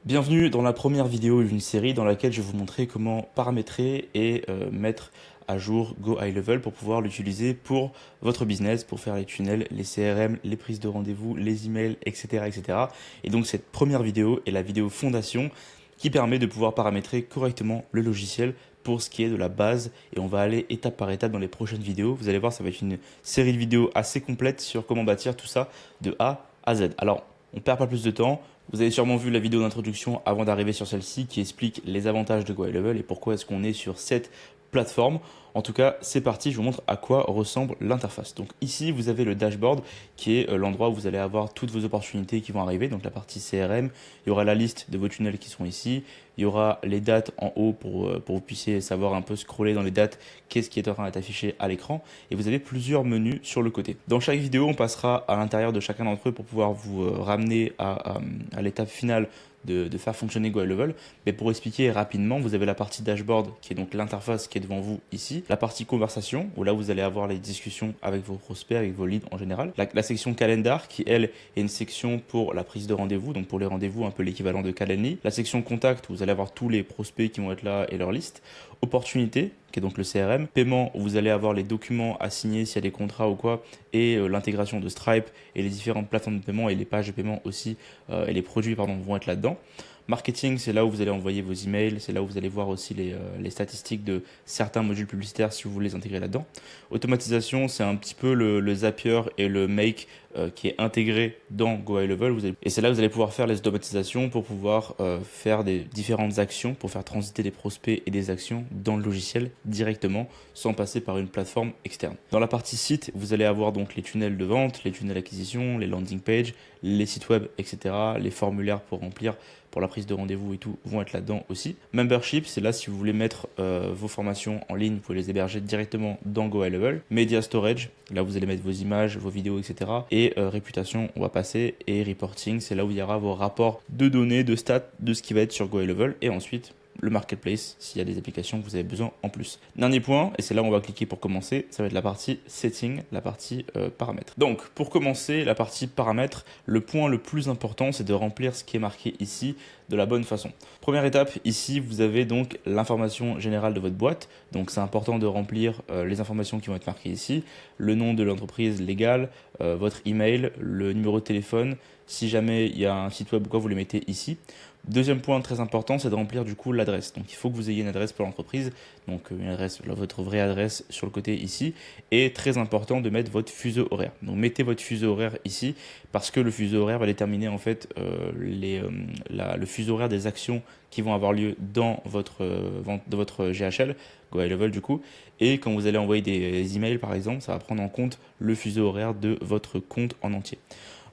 Bienvenue dans la première vidéo d'une série dans laquelle je vais vous montrer comment paramétrer et mettre à jour Go High Level pour pouvoir l'utiliser pour votre business, pour faire les tunnels, les CRM, les prises de rendez-vous, les emails, etc., etc. Et donc cette première vidéo est la vidéo fondation qui permet de pouvoir paramétrer correctement le logiciel pour ce qui est de la base, et on va aller étape par étape dans les prochaines vidéos. Vous allez voir, ça va être une série de vidéos assez complète sur comment bâtir tout ça de A à Z. Alors, on perd pas plus de temps. Vous avez sûrement vu la vidéo d'introduction avant d'arriver sur celle-ci qui explique les avantages de Go High Level et pourquoi est-ce qu'on est sur cette plateforme. En tout cas, c'est parti, je vous montre à quoi ressemble l'interface. Donc ici, vous avez le dashboard qui est l'endroit où vous allez avoir toutes vos opportunités qui vont arriver. Donc la partie CRM, il y aura la liste de vos tunnels qui sont ici. Il y aura les dates en haut pour que vous puissiez savoir un peu scroller dans les dates, qu'est-ce qui est en train d'être affiché à l'écran. Et vous avez plusieurs menus sur le côté. Dans chaque vidéo, on passera à l'intérieur de chacun d'entre eux pour pouvoir vous ramener à l'étape finale de faire fonctionner Go High Level. Mais pour expliquer rapidement, vous avez la partie dashboard qui est donc l'interface qui est devant vous ici. La partie conversation où là vous allez avoir les discussions avec vos prospects, avec vos leads en général. La section calendar qui elle est une section pour la prise de rendez-vous, donc pour les rendez-vous un peu l'équivalent de Calendly. La section contact où vous allez avoir tous les prospects qui vont être là et leur liste. Opportunité qui est donc le CRM. Paiement où vous allez avoir les documents à signer s'il y a des contrats ou quoi, et l'intégration de Stripe et les différentes plateformes de paiement et les pages de paiement aussi, et les produits pardon, vont être là-dedans. Marketing, c'est là où vous allez envoyer vos emails, c'est là où vous allez voir aussi les statistiques de certains modules publicitaires si vous voulez les intégrer là-dedans. Automatisation, c'est un petit peu le Zapier et le Make qui est intégré dans Go High Level. Et c'est là que vous allez pouvoir faire les automatisations pour pouvoir faire des différentes actions, pour faire transiter des prospects et des actions dans le logiciel directement sans passer par une plateforme externe. Dans la partie site, vous allez avoir donc les tunnels de vente, les tunnels d'acquisition, les landing pages, les sites web, etc., les formulaires pour remplir pour la prise de rendez-vous et tout vont être là-dedans aussi. Membership, c'est là si vous voulez mettre vos formations en ligne, vous pouvez les héberger directement dans Go High Level. Media Storage, là vous allez mettre vos images, vos vidéos, etc. Et réputation, on va passer. Et reporting, c'est là où il y aura vos rapports de données, de stats, de ce qui va être sur Go High Level. Et ensuite, le marketplace s'il y a des applications que vous avez besoin en plus. Dernier point, et c'est là où on va cliquer pour commencer, ça va être la partie setting, la partie paramètres. Donc pour commencer la partie paramètres, le point le plus important c'est de remplir ce qui est marqué ici de la bonne façon. Première étape, ici vous avez donc l'information générale de votre boîte, donc c'est important de remplir les informations qui vont être marquées ici, le nom de l'entreprise légale, votre email, le numéro de téléphone, si jamais il y a un site web ou quoi vous les mettez ici. Deuxième point très important, c'est de remplir du coup l'adresse. Donc il faut que vous ayez une adresse pour l'entreprise, donc une adresse, votre vraie adresse sur le côté ici. Et très important de mettre votre fuseau horaire. Donc mettez votre fuseau horaire ici parce que le fuseau horaire va déterminer en fait le fuseau horaire des actions qui vont avoir lieu dans votre GHL, Go High Level du coup. Et quand vous allez envoyer des emails par exemple, ça va prendre en compte le fuseau horaire de votre compte en entier.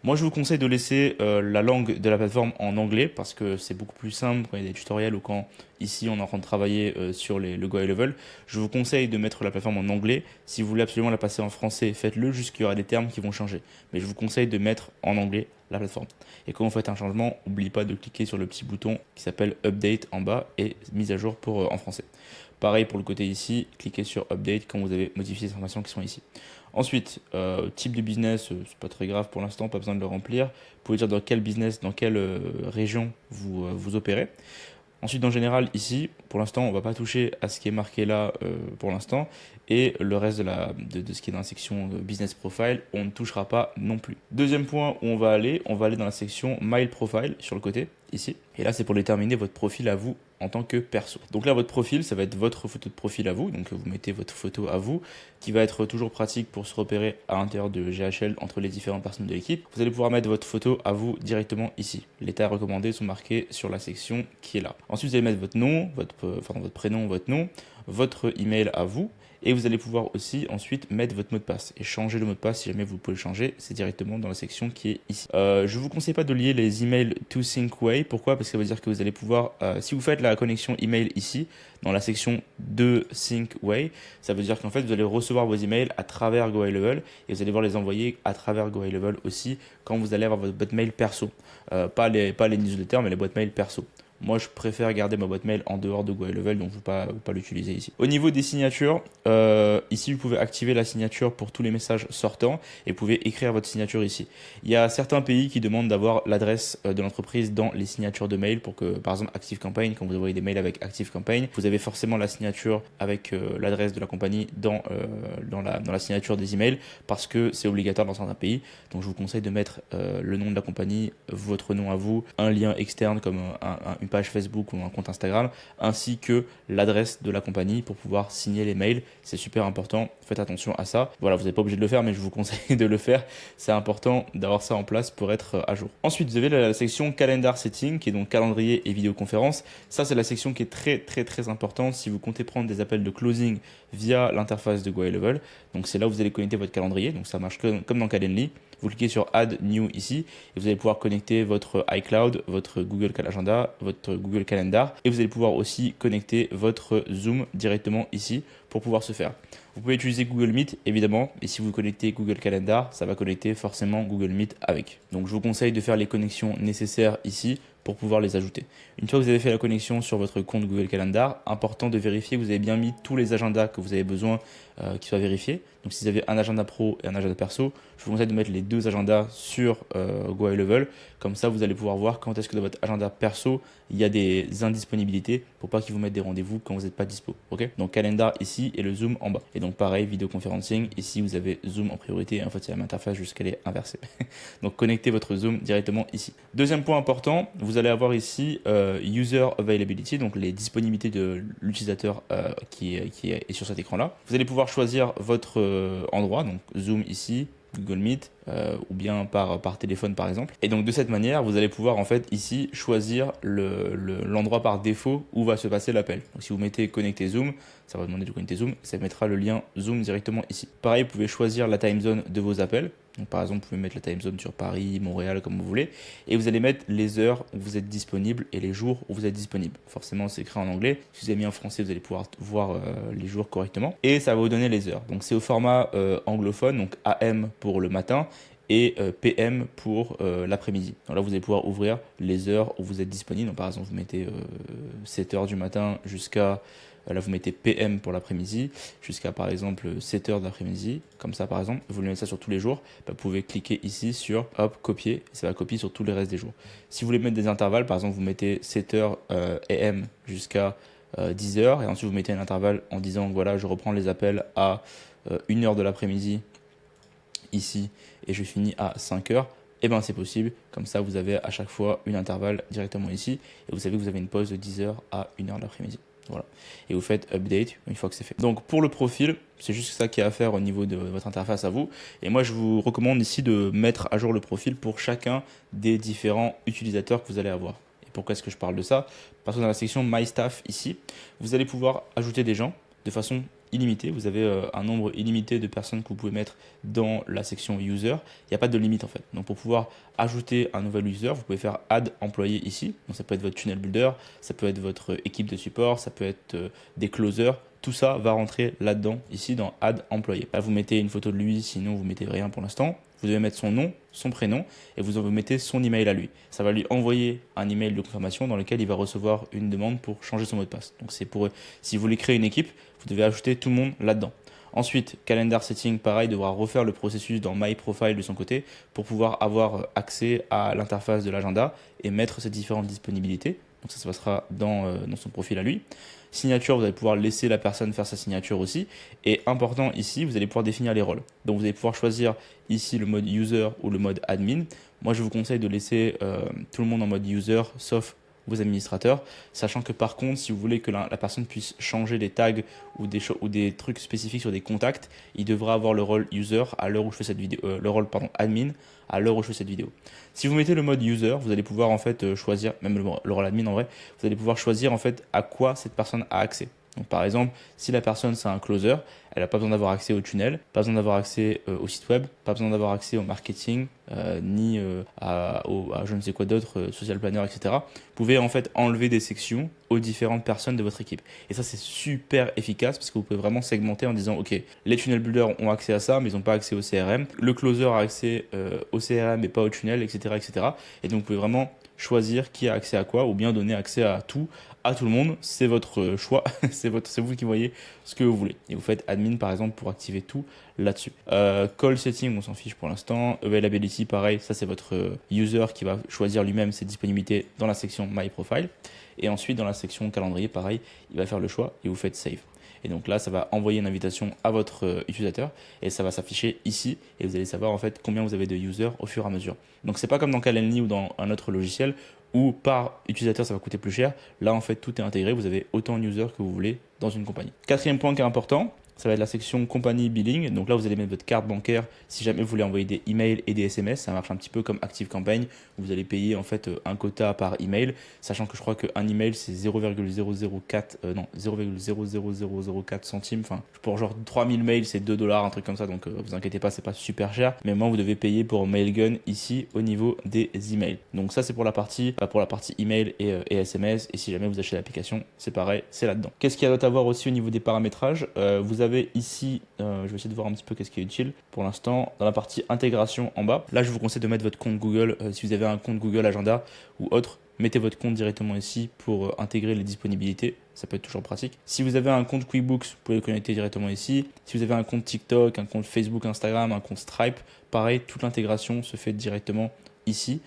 Moi, je vous conseille de laisser la langue de la plateforme en anglais parce que c'est beaucoup plus simple quand il y a des tutoriels ou quand ici on est en train de travailler sur le Go High Level. Je vous conseille de mettre la plateforme en anglais. Si vous voulez absolument la passer en français, faites-le, juste qu'il y aura des termes qui vont changer. Mais je vous conseille de mettre en anglais la plateforme. Et quand vous faites un changement, n'oubliez pas de cliquer sur le petit bouton qui s'appelle Update en bas et mise à jour pour en français. Pareil pour le côté ici, cliquez sur Update quand vous avez modifié les informations qui sont ici. Ensuite, type de business, c'est pas très grave pour l'instant, pas besoin de le remplir. Vous pouvez dire dans quel business, dans quelle région vous opérez. Ensuite, en général, ici, pour l'instant, on ne va pas toucher à ce qui est marqué là pour l'instant. Et le reste de ce qui est dans la section Business Profile, on ne touchera pas non plus. Deuxième point où on va aller dans la section Mail Profile sur le côté, ici. Et là, c'est pour déterminer votre profil à vous en tant que perso. Donc là, votre profil, ça va être votre photo de profil à vous. Donc vous mettez votre photo à vous, qui va être toujours pratique pour se repérer à l'intérieur de GHL entre les différentes personnes de l'équipe. Vous allez pouvoir mettre votre photo à vous directement ici. Les tailles recommandées sont marquées sur la section qui est là. Ensuite, vous allez mettre votre nom, votre prénom, votre nom, votre email à vous. Et vous allez pouvoir aussi ensuite mettre votre mot de passe et changer le mot de passe si jamais vous pouvez le changer, c'est directement dans la section qui est ici. Je vous conseille pas de lier les emails to Sync Pourquoi? Parce que ça veut dire que vous allez pouvoir, si vous faites la connexion email ici, dans la section de Sync ça veut dire qu'en fait vous allez recevoir vos emails à travers Go High Level et vous allez voir les envoyer à travers Go High Level aussi quand vous allez avoir votre boîte mail perso. Pas les newsletters mais les boîtes mail perso. Moi, je préfère garder ma boîte mail en dehors de GoHighLevel, donc je ne vais pas l'utiliser ici. Au niveau des signatures, ici, vous pouvez activer la signature pour tous les messages sortants et vous pouvez écrire votre signature ici. Il y a certains pays qui demandent d'avoir l'adresse de l'entreprise dans les signatures de mail pour que, par exemple, ActiveCampaign, quand vous envoyez des mails avec ActiveCampaign, vous avez forcément la signature avec l'adresse de la compagnie dans la signature des emails parce que c'est obligatoire dans certains pays. Donc, je vous conseille de mettre le nom de la compagnie, votre nom à vous, un lien externe comme une page Facebook ou un compte Instagram, ainsi que l'adresse de la compagnie pour pouvoir signer les mails. C'est super important, faites attention à ça. Voilà, vous n'êtes pas obligé de le faire, mais je vous conseille de le faire. C'est important d'avoir ça en place pour être à jour. Ensuite, vous avez la section Calendar Setting, qui est donc calendrier et vidéoconférence. Ça, c'est la section qui est très importante si vous comptez prendre des appels de closing via l'interface de GoHighLevel. Donc, c'est là où vous allez connecter votre calendrier. Donc, ça marche comme dans Calendly. Vous cliquez sur Add New ici et vous allez pouvoir connecter votre iCloud, votre Google Agenda, votre Google Calendar et vous allez pouvoir aussi connecter votre Zoom directement ici pour pouvoir se faire. Vous pouvez utiliser Google Meet évidemment et si vous connectez Google Calendar, ça va connecter forcément Google Meet avec. Donc je vous conseille de faire les connexions nécessaires ici pour pouvoir les ajouter. Une fois que vous avez fait la connexion sur votre compte Google Calendar, important de vérifier que vous avez bien mis tous les agendas que vous avez besoin qui soient vérifiés. Donc si vous avez un agenda pro et un agenda perso, je vous conseille de mettre les deux agendas sur GoHighLevel. Comme ça, vous allez pouvoir voir quand est-ce que dans votre agenda perso, il y a des indisponibilités pour pas qu'ils vous mettent des rendez-vous quand vous n'êtes pas dispo. Ok. Donc calendar ici et le Zoom en bas. Et donc pareil, vidéoconferencing, ici vous avez Zoom en priorité. En fait, c'est la même interface, juste qu'elle est inversée. Donc connectez votre Zoom directement ici. Deuxième point important, vous allez avoir ici User Availability, donc les disponibilités de l'utilisateur qui est sur cet écran-là. Vous allez pouvoir choisir votre endroit, donc Zoom ici, Google Meet ou bien par téléphone par exemple. Et donc de cette manière, vous allez pouvoir en fait ici choisir l'endroit par défaut où va se passer l'appel. Donc si vous mettez connecter Zoom, ça va demander de connecter Zoom, ça mettra le lien Zoom directement ici. Pareil, vous pouvez choisir la time zone de vos appels. Donc par exemple, vous pouvez mettre la time zone sur Paris, Montréal, comme vous voulez. Et vous allez mettre les heures où vous êtes disponible et les jours où vous êtes disponible. Forcément, c'est écrit en anglais. Si vous avez mis en français, vous allez pouvoir voir les jours correctement. Et ça va vous donner les heures. Donc c'est au format anglophone, donc AM pour le matin et PM pour l'après-midi. Donc là, vous allez pouvoir ouvrir les heures où vous êtes disponible. Donc par exemple, vous mettez 7 heures du matin jusqu'à... Là, vous mettez PM pour l'après-midi jusqu'à par exemple 7 heures de l'après-midi. Comme ça, par exemple, vous voulez mettre ça sur tous les jours. Vous pouvez cliquer ici sur hop, copier. Et ça va copier sur tous les restes des jours. Si vous voulez mettre des intervalles, par exemple, vous mettez 7 heures AM jusqu'à 10 heures. Et ensuite, vous mettez un intervalle en disant voilà, je reprends les appels à 1 heure de l'après-midi ici et je finis à 5 heures. Et bien c'est possible, comme ça vous avez à chaque fois une intervalle directement ici et vous savez que vous avez une pause de 10 heures à 1 heure de l'après-midi. Voilà. Et vous faites update une fois que c'est fait. Donc pour le profil, c'est juste ça qu'il y a à faire au niveau de votre interface à vous. Et moi je vous recommande ici de mettre à jour le profil pour chacun des différents utilisateurs que vous allez avoir. Et pourquoi est-ce que je parle de ça? Parce que dans la section My Staff ici, vous allez pouvoir ajouter des gens de façon illimité. Vous avez un nombre illimité de personnes que vous pouvez mettre dans la section user. Il n'y a pas de limite en fait. Donc pour pouvoir ajouter un nouvel user, vous pouvez faire add employé ici. Donc ça peut être votre tunnel builder, ça peut être votre équipe de support, ça peut être des closers. Tout ça va rentrer là-dedans, ici dans add employé. Là vous mettez une photo de lui, sinon vous mettez rien pour l'instant. Vous devez mettre son nom, son prénom et vous mettez son email à lui. Ça va lui envoyer un email de confirmation dans lequel il va recevoir une demande pour changer son mot de passe. Donc c'est pour si vous voulez créer une équipe, vous devez ajouter tout le monde là-dedans. Ensuite, Calendar Setting, pareil, devra refaire le processus dans My Profile de son côté pour pouvoir avoir accès à l'interface de l'agenda et mettre ses différentes disponibilités. Donc ça se passera dans son profil à lui. Signature, vous allez pouvoir laisser la personne faire sa signature aussi. Et important ici, vous allez pouvoir définir les rôles. Donc vous allez pouvoir choisir ici le mode user ou le mode admin. Moi, je vous conseille de laisser tout le monde en mode user, sauf vos administrateurs, sachant que par contre, si vous voulez que la personne puisse changer des tags ou des trucs spécifiques sur des contacts, il devra avoir le rôle user à l'heure où je fais cette vidéo, le rôle admin à l'heure où je fais cette vidéo. Si vous mettez le mode user, vous allez pouvoir en fait choisir, même le rôle admin en vrai, vous allez pouvoir choisir en fait à quoi cette personne a accès. Donc par exemple, si la personne c'est un closer, elle n'a pas besoin d'avoir accès au tunnel, pas besoin d'avoir accès au site web, pas besoin d'avoir accès au marketing, ni à je ne sais quoi d'autre, social planner, etc. Vous pouvez en fait enlever des sections aux différentes personnes de votre équipe. Et ça c'est super efficace parce que vous pouvez vraiment segmenter en disant ok, les tunnel builders ont accès à ça mais ils n'ont pas accès au CRM, le closer a accès au CRM mais pas au tunnel, etc., etc. Et donc vous pouvez vraiment choisir qui a accès à quoi ou bien donner accès à tout le monde. C'est votre choix, c'est vous qui voyez ce que vous voulez. Et vous faites admin par exemple pour activer tout là-dessus. Call setting, on s'en fiche pour l'instant. Availability, pareil, ça c'est votre user qui va choisir lui-même ses disponibilités dans la section My Profile. Et ensuite dans la section calendrier, pareil, il va faire le choix et vous faites save. Et donc là, ça va envoyer une invitation à votre utilisateur et ça va s'afficher ici et vous allez savoir en fait combien vous avez de users au fur et à mesure. Donc c'est pas comme dans Calendly ou dans un autre logiciel où par utilisateur ça va coûter plus cher. Là en fait tout est intégré, vous avez autant de users que vous voulez dans une compagnie. Quatrième point qui est important, ça va être la section compagnie billing. Donc là, vous allez mettre votre carte bancaire si jamais vous voulez envoyer des emails et des SMS. Ça marche un petit peu comme ActiveCampaign où vous allez payer en fait un quota par email, sachant que je crois qu'un email c'est 0,004 centimes. Enfin, pour genre 3000 mails, c'est 2 $, un truc comme ça. Donc vous inquiétez pas, c'est pas super cher. Mais moi, vous devez payer pour Mailgun ici au niveau des emails. Donc ça, c'est pour la partie email et SMS. Et si jamais vous achetez l'application, c'est pareil, c'est là-dedans. Qu'est-ce qu'il y a d'autre à voir aussi au niveau des paramétrages? Vous avez ici, je vais essayer de voir un petit peu qu'est-ce qui est utile pour l'instant, dans la partie intégration en bas. Là, je vous conseille de mettre votre compte Google. Si vous avez un compte Google Agenda ou autre, mettez votre compte directement ici pour intégrer les disponibilités. Ça peut être toujours pratique. Si vous avez un compte QuickBooks, vous pouvez le connecter directement ici. Si vous avez un compte TikTok, un compte Facebook, Instagram, un compte Stripe, pareil, toute l'intégration se fait directement ici.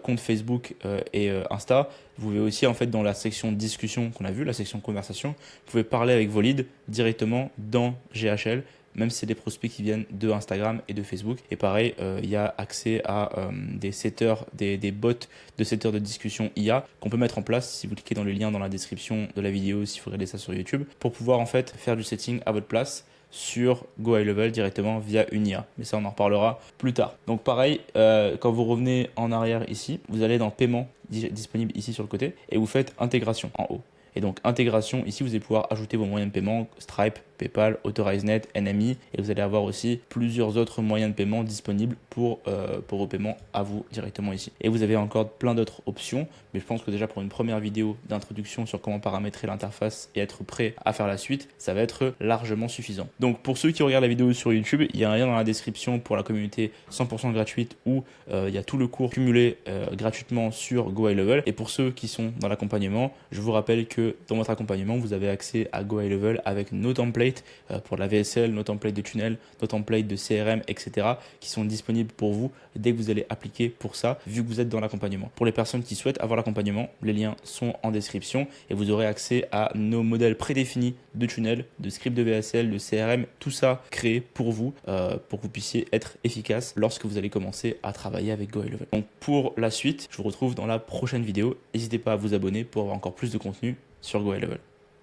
Compte Facebook et Insta. Vous pouvez aussi en fait dans la section discussion qu'on a vu, la section conversation, vous pouvez parler avec vos leads directement dans GHL, même si c'est des prospects qui viennent de Instagram et de Facebook. Et pareil, il y a accès à des setters, des bots de setters de discussion IA qu'on peut mettre en place si vous cliquez dans le lien dans la description de la vidéo, si vous regardez ça sur YouTube, pour pouvoir en fait faire du setting à votre place sur Go High Level directement via une IA. Mais ça, on en reparlera plus tard. Donc pareil, quand vous revenez en arrière ici, vous allez dans paiement disponible ici sur le côté et vous faites intégration en haut. Et donc intégration, ici vous allez pouvoir ajouter vos moyens de paiement, Stripe, PayPal, AuthorizeNet, NMI, et vous allez avoir aussi plusieurs autres moyens de paiement disponibles pour vos paiements à vous directement ici. Et vous avez encore plein d'autres options, mais je pense que déjà pour une première vidéo d'introduction sur comment paramétrer l'interface et être prêt à faire la suite, ça va être largement suffisant. Donc pour ceux qui regardent la vidéo sur YouTube, il y a un lien dans la description pour la communauté 100% gratuite où il y a tout le cours cumulé gratuitement sur Go High Level. Et pour ceux qui sont dans l'accompagnement, je vous rappelle que dans votre accompagnement, vous avez accès à Go High Level avec nos templates pour la VSL, nos templates de tunnel, nos templates de CRM, etc. qui sont disponibles pour vous dès que vous allez appliquer pour ça, vu que vous êtes dans l'accompagnement. Pour les personnes qui souhaitent avoir l'accompagnement, les liens sont en description et vous aurez accès à nos modèles prédéfinis de tunnel, de script de VSL, de CRM, tout ça créé pour vous puissiez être efficace lorsque vous allez commencer à travailler avec Go High Level. Donc pour la suite, je vous retrouve dans la prochaine vidéo. N'hésitez pas à vous abonner pour avoir encore plus de contenu sur Go High Level.